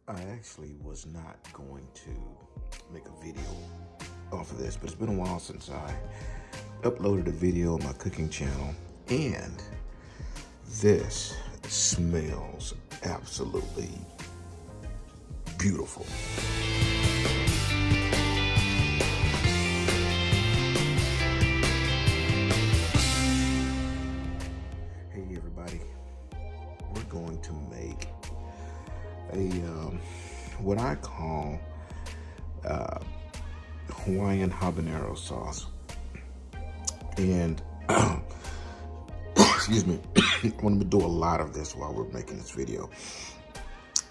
I actually was not going to make a video off of this, but it's been a while since I uploaded a video on my cooking channel, and this smells absolutely beautiful. Hey everybody, we're going to make a what I call Hawaiian habanero sauce, and excuse me, I'm going to do a lot of this while we're making this video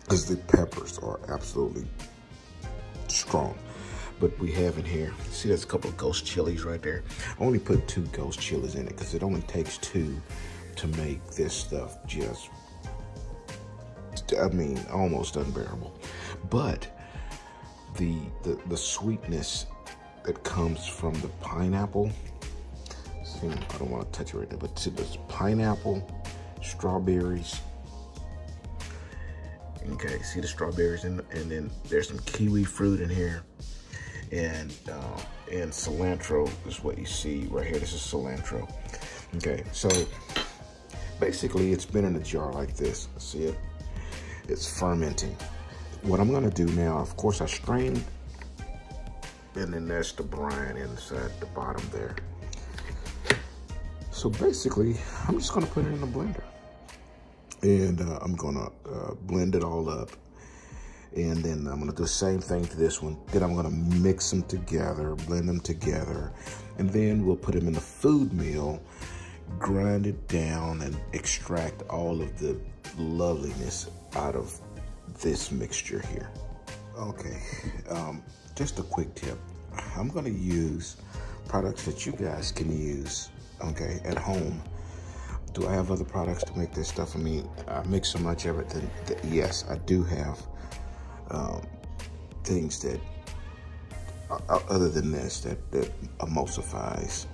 because the peppers are absolutely strong. But we have in here, see there's a couple of ghost chilies right there. I only put 2 ghost chilies in it because it only takes 2 to make this stuff just, I mean, almost unbearable. But the sweetness that comes from the pineapple, see, I don't want to touch it right there, but see, there's pineapple, strawberries. Okay, see the strawberries, and then there's some kiwi fruit in here, and cilantro is what you see right here. This is cilantro. Okay, so basically it's been in a jar like this. See it? It's fermenting. What I'm gonna do now, of course, I strained, and then there's the brine inside the bottom there. So basically, I'm just gonna put it in a blender, and I'm gonna blend it all up, and then I'm gonna do the same thing to this one. Then I'm gonna mix them together, blend them together, and then we'll put them in the food mill, grind it down, and extract all of the loveliness out of this mixture here. Okay, just a quick tip. I'm gonna use products that you guys can use, okay, at home. Do I have other products to make this stuff? I mean, I make so much of it that yes, I do have things that, other than this, that emulsifies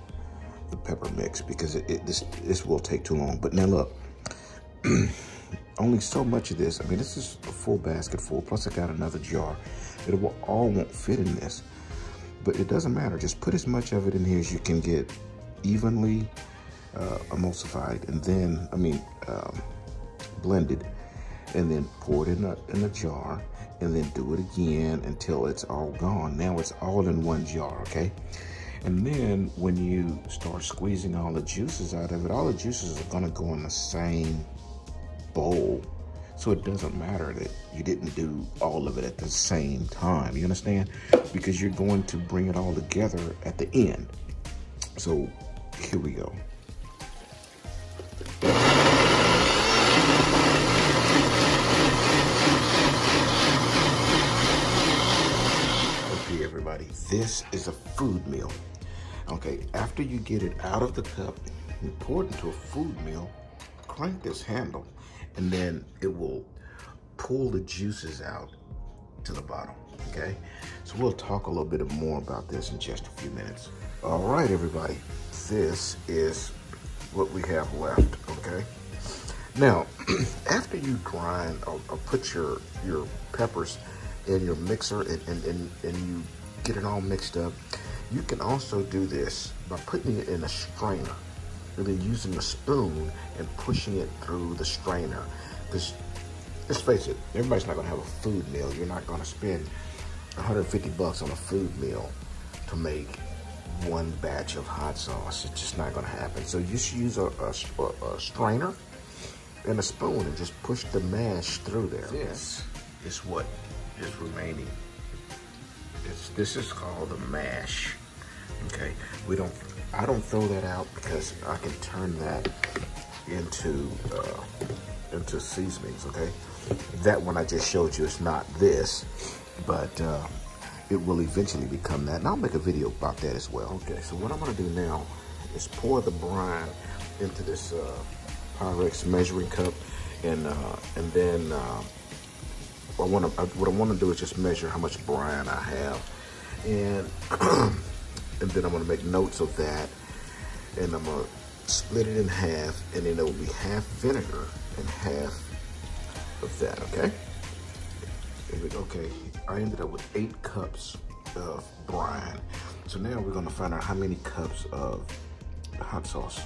the pepper mix, because this will take too long. But now look, only so much of this. I mean, this is a full basket full, plus I got another jar. It all won't fit in this, but it doesn't matter. Just put as much of it in here as you can get evenly emulsified, and then, blended, and then pour it in a jar, and then do it again until it's all gone. Now it's all in one jar, okay? And then when you start squeezing all the juices out of it, all the juices are gonna go in the same bowl. So it doesn't matter that you didn't do all of it at the same time, you understand? Because you're going to bring it all together at the end. So here we go. Okay, everybody, this is a food meal. Okay, after you get it out of the cup, you pour it into a food meal, crank this handle, and then it will pull the juices out to the bottom, okay? So we'll talk a little bit more about this in just a few minutes. All right, everybody, this is what we have left, okay? Now, after you grind or put your peppers in your mixer and you get it all mixed up, you can also do this by putting it in a strainer, and then using a spoon and pushing it through the strainer. Because let's face it, everybody's not gonna have a food meal. You're not gonna spend 150 bucks on a food meal to make one batch of hot sauce. It's just not gonna happen. So you just use a strainer and a spoon and just push the mash through there. This is what is remaining. This is called the mash. Okay, I don't throw that out because I can turn that into seasonings. Okay, that one I just showed you is not this, but it will eventually become that, and I'll make a video about that as well. Okay, so what I'm gonna do now is pour the brine into this Pyrex measuring cup, and then what I want to do is just measure how much brine I have, and and then I'm going to make notes of that, and I'm going to split it in half, and then it will be half vinegar and half of that, okay? I ended up with 8 cups of brine. So now we're gonna find out how many cups of hot sauce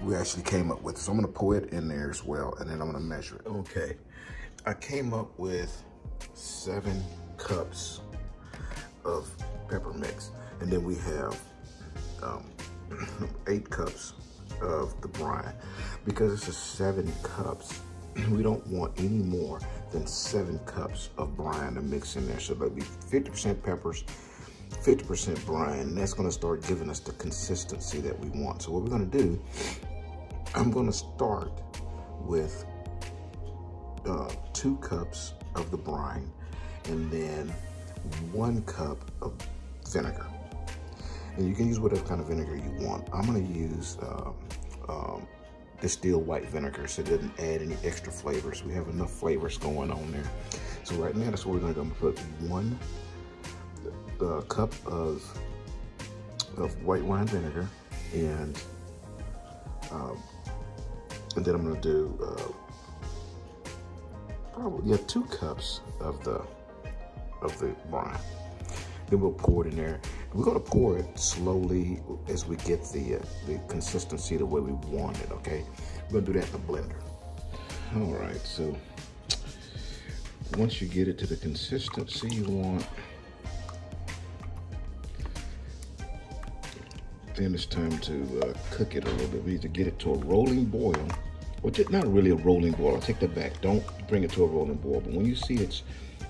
we actually came up with. So I'm gonna pour it in there as well, and then I'm gonna measure it. Okay, I came up with 7 cups of pepper mix, and then we have 8 cups of the brine. Because this is 7 cups, we don't want any more than 7 cups of brine to mix in there. So that'll be 50% peppers, 50% brine, and that's gonna start giving us the consistency that we want. So what we're gonna do, I'm gonna start with 2 cups of the brine, and then 1 cup of vinegar. And you can use whatever kind of vinegar you want. I'm gonna use distilled white vinegar, so it doesn't add any extra flavors. We have enough flavors going on there. So right now, that's what we're gonna do. I'm gonna put 1 cup of white wine vinegar, and then I'm gonna do probably 2 cups of the brine. Then we'll pour it in there. We're gonna pour it slowly as we get the consistency the way we want it, okay? We're gonna do that in the blender. All right, so once you get it to the consistency you want, then it's time to cook it a little bit. We need to get it to a rolling boil. Well, not really a rolling boil, I'll take that back. Don't bring it to a rolling boil, but when you see it's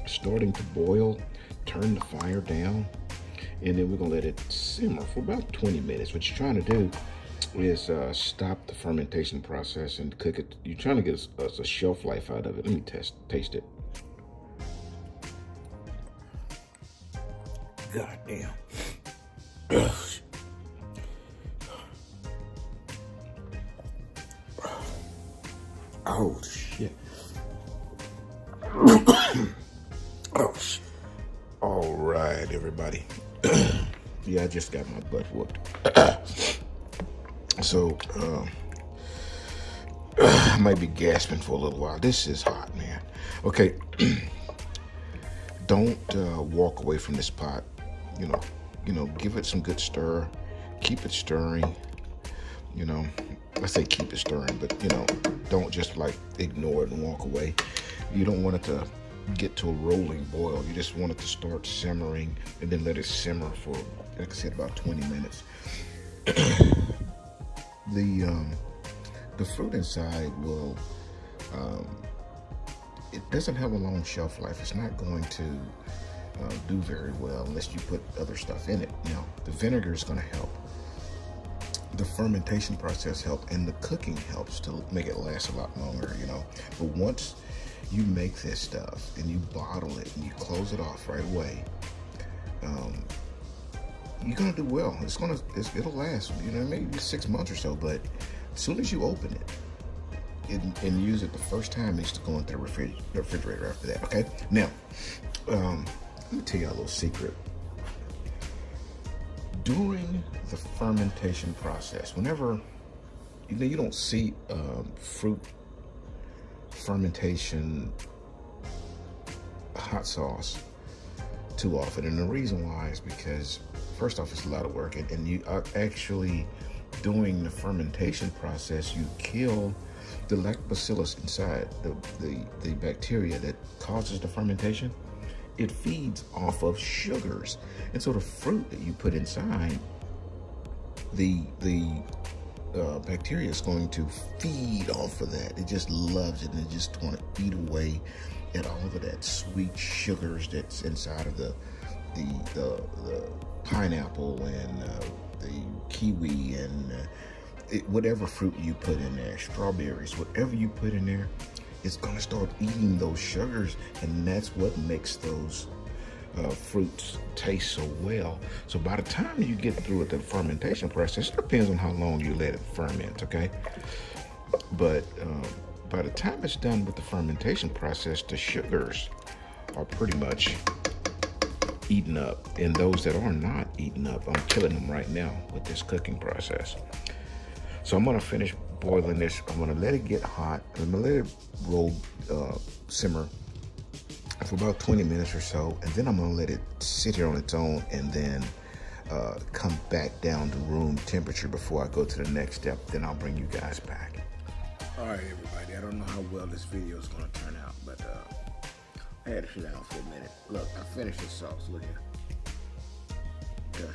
starting to boil, turn the fire down, and then we're gonna let it simmer for about 20 minutes. What you're trying to do is stop the fermentation process and cook it. You're trying to get a shelf life out of it. Let me taste it. God damn. Oh shit. Oh shit. All right, everybody. Yeah, I just got my butt whooped. So, I might be gasping for a little while. This is hot, man. Okay. Don't walk away from this pot. You know, give it some good stir. Keep it stirring. You know, I say keep it stirring, but don't just like ignore it and walk away. You don't want it to get to a rolling boil. You just want it to start simmering and then let it simmer for, like I said, about 20 minutes. The fruit inside will, it doesn't have a long shelf life. It's not going to do very well unless you put other stuff in it. Now, the vinegar is going to help. The fermentation process helps, and the cooking helps to make it last a lot longer, But once you make this stuff and you bottle it and you close it off right away, you're gonna do well. It'll last, maybe 6 months or so. But as soon as you open it and use it the first time, it needs to go into the refrigerator after that. Okay. Now, let me tell you a little secret. During the fermentation process, whenever you don't see fruit fermentation hot sauce too often, and the reason why is because, first off, it's a lot of work, and you are actually doing the fermentation process. You kill the lactobacillus inside, the bacteria that causes the fermentation. It feeds off of sugars, and so the fruit that you put inside, the bacteria is going to feed off of that. It just loves it, and it just want to eat away at all of that sweet sugars that's inside of the pineapple and the kiwi and whatever fruit you put in there, strawberries, whatever you put in there, it's going to start eating those sugars, and that's what makes those fruits taste so well. So by the time you get through with the fermentation process, it depends on how long you let it ferment, okay? But by the time it's done with the fermentation process, the sugars are pretty much eaten up, and those that are not eaten up, I'm killing them right now with this cooking process. So I'm gonna finish boiling this. I'm gonna let it get hot. I'm gonna let it roll, simmer for about 20 minutes or so, and then I'm gonna let it sit here on its own and then come back down to room temperature before I go to the next step. Then I'll bring you guys back. All right, everybody, I don't know how well this video is gonna turn out, but I had to sit down for a minute. Look, I finished the sauce, look here. Okay.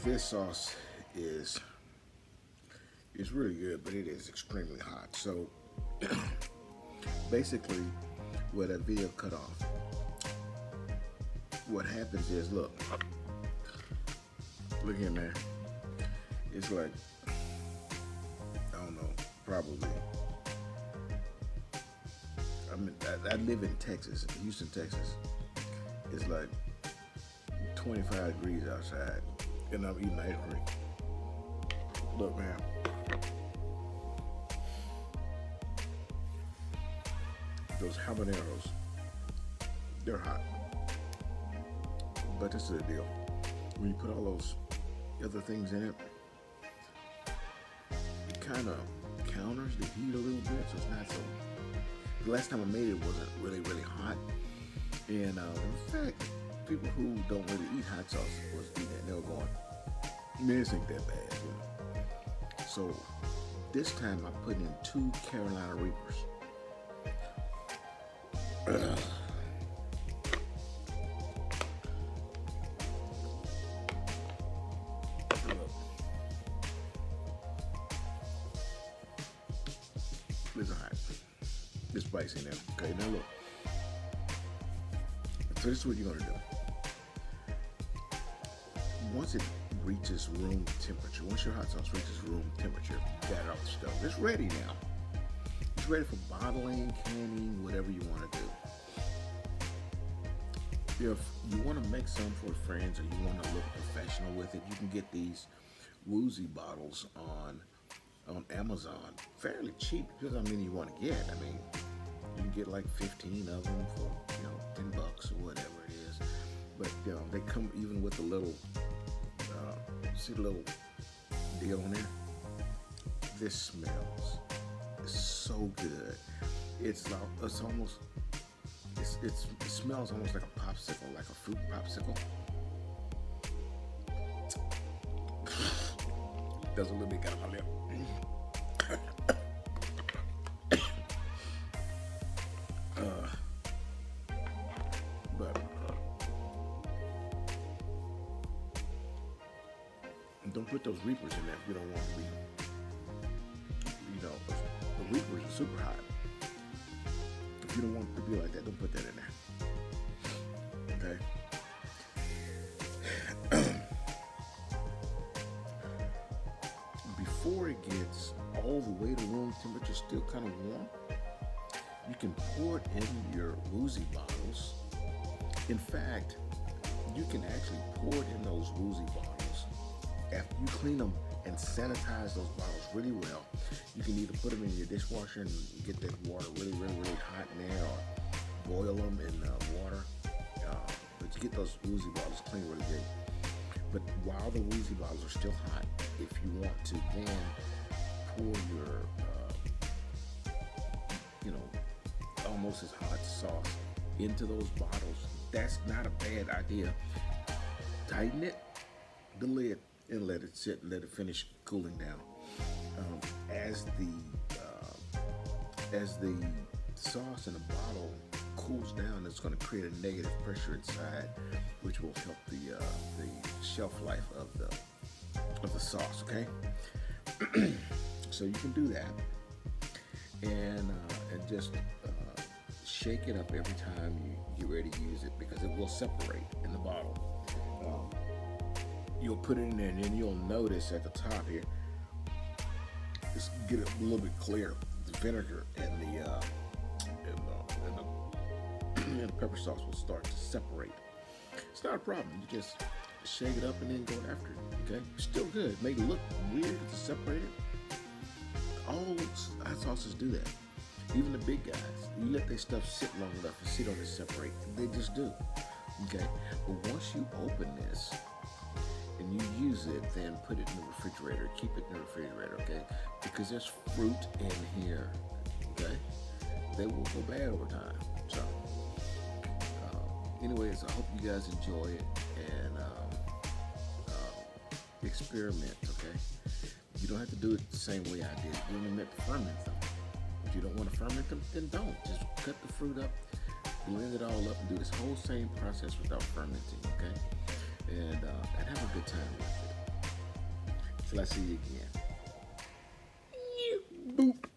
This sauce is really good, but it is extremely hot. So basically, where that video cut off, what happens is, look here, man. It's like, I don't know, probably. I live in Texas, Houston, Texas. It's like 25 degrees outside, and I'm eating ice cream. Look, man. Those habaneros, they're hot. But this is the deal. When you put all those other things in it, it kind of counters the heat a little bit, so it's not so. The last time I made it wasn't really hot, and in fact, people who don't really eat hot sauce was eating it. They were going, man, this ain't that bad, you know. So this time I put in 2 Carolina Reapers. This is hot. It's spicy now. Okay, now look. So this is what you're gonna do. Once it reaches room temperature, once your hot sauce reaches room temperature, you got it off the stove. It's ready now. It's ready for bottling, canning, whatever you want to do. If you want to make some for friends or you want to look professional with it, you can get these Woozy bottles on Amazon fairly cheap. Because how many you want to get. I mean, you can get like 15 of them for, you know, $10 or whatever it is. But you know, they come even with a little, see the little deal on there? This smells so good. It smells almost like a popsicle, like a fruit popsicle. Does a little bit got on my lip. Don't put those Reapers in there if you don't want to be, you know, the Reapers are super hot. If you don't want it to be like that, don't put that in there. Okay? Before it gets all the way to room temperature, still kind of warm, you can pour it in your Woozy bottles. In fact, you can actually pour it in those Woozy bottles. After you clean them and sanitize those bottles really well, you can either put them in your dishwasher and get that water really hot in there, or boil them in water. But you get those Woozy bottles clean really good. But while the Woozy bottles are still hot, if you want to then pour your, you know, almost as hot sauce into those bottles, that's not a bad idea. Tighten it, the lid, and let it sit and let it finish cooling down. As the sauce in the bottle cools down, it's going to create a negative pressure inside, which will help the shelf life of the sauce. Okay, so you can do that, and just shake it up every time you get ready to use it, because it will separate in the bottle. You'll put it in there, and then you'll notice at the top here, just get it a little bit clear. The vinegar and the pepper sauce will start to separate. It's not a problem. You just shake it up and then go after it. Okay, still good. It may look weird to separate it. All hot sauces do that. Even the big guys, you let their stuff sit long enough and sit on it separate, they just do. Okay, but once you open this and you use it, then put it in the refrigerator. Keep it in the refrigerator, okay? Because there's fruit in here, okay? They will go bad over time. So anyways, I hope you guys enjoy it and experiment, okay? You don't have to do it the same way I did. You only meant to ferment them. If you don't want to ferment them, then don't. Just cut the fruit up, blend it all up, and do this whole same process without fermenting, okay? And have a good time with it. Till I see you again. Boop.